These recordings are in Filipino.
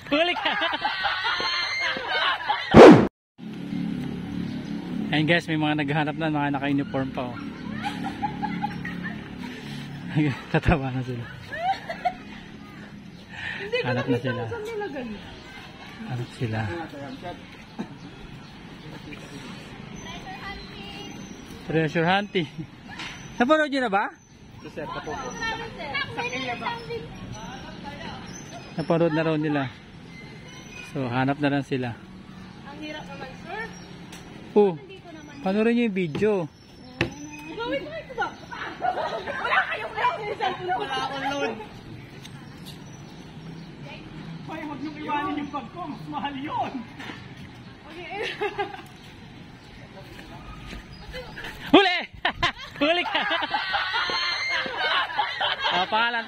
Huli ka! Ayun guys, may mga naghahanap na, mga naka-uniform pa oh. Tatawa na sila. Hanap na sila. Hanap sila. Treasure hunting. Napanood nyo na ba? Napanood na raw nila. So hanap na lang sila. Ang hirap naman, sir. Oh, panoorin nyo yung video. Gawin mo ito ba? Wala kayong wala akong load. Ay, huwag niyong iwanin yung bag ko. Mas mahal yun. Okay. Huli! Huli ka! Oh, pangalan.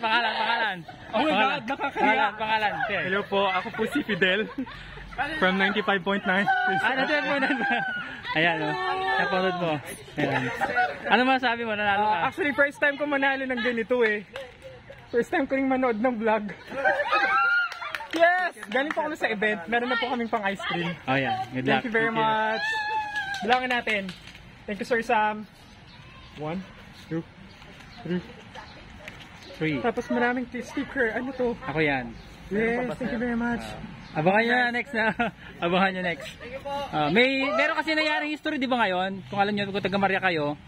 Oh my God, nakakaya. Pangalan. Hello po, ako po si Fidel. From 95.9. Ayan o. Napanood mo. Ayan. Ano masabi mo? Nanalo ka? Actually, first time ko manalo ng ganito eh. First time ko rin manood ng vlog. Yes! Galing po kami sa event. Meron na po kaming pang ice cream. Oh yeah. Good luck. Thank you very much. Bilangin natin. Thank you, Sir Sam. 1, 2, 3. 3. Tapos maraming sticker. Ano to? Ako yan. Yes, thank you very much. Abangan nyo na next na. Abangan nyo next. Meron kasi nangyaring history di ba ngayon? Kung alam nyo kung taga Maria kayo,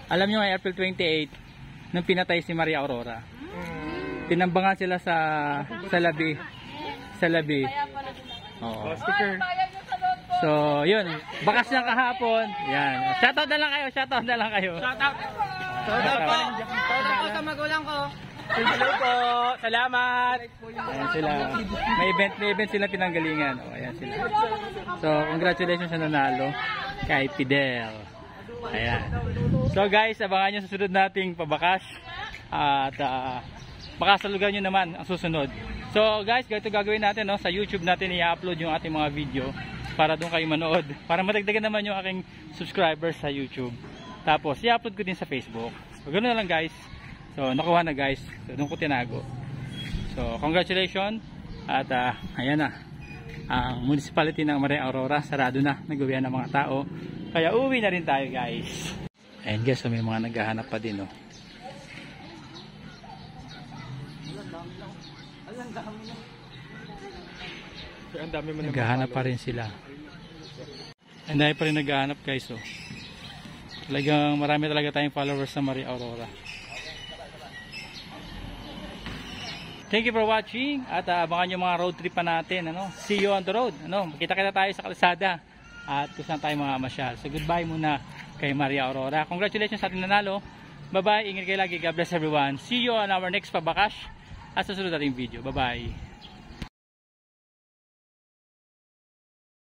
alam nyo nga April 28 nung pinatay si Maria Aurora. Tinambangan sila sa labi. Sa labi. Oo. Sticker. So, yun. Bakas ng kahapon. Yan. Shoutout na lang kayo. Shoutout Ako sa magulang ko. Hello po. Salamat. Ayan sila. May event sila pinanggalingan. O, ayan sila. So, congratulations sa nanalo kay Fidel. Ayan. So guys, abangan nyo sa sunod nating pabakas. At makasalugan nyo naman ang susunod. So guys, ganito gagawin natin, no? Sa YouTube natin i-upload yung ating mga video para doon kayo manood. Para madagdagan naman yung aking subscribers sa YouTube. Tapos i-upload ko din sa Facebook. So ganoon na lang guys. So nakuha na guys. So doon ko tinago. So congratulations. At ayan na. Ang municipality ng Maria Aurora sarado na. Nagawian ng mga tao. Kaya uwi na rin tayo guys. Ayan guys, so may mga naghahanap pa din, no? Naghahanap pa rin sila. And dahil pa rin naghahanap guys, so talagang marami talaga tayong followers sa Maria Aurora. Thank you for watching. At abangan nyo mga road trip pa natin, ano? See you on the road, ano? Makita-kita tayo sa kalsada at kung saan tayo mga masyal. So goodbye muna kay Maria Aurora. Congratulations sa ating nanalo. Bye bye, ingat kayo lagi. God bless everyone. See you on our next pabakash at sa sunod nating video. Bye bye.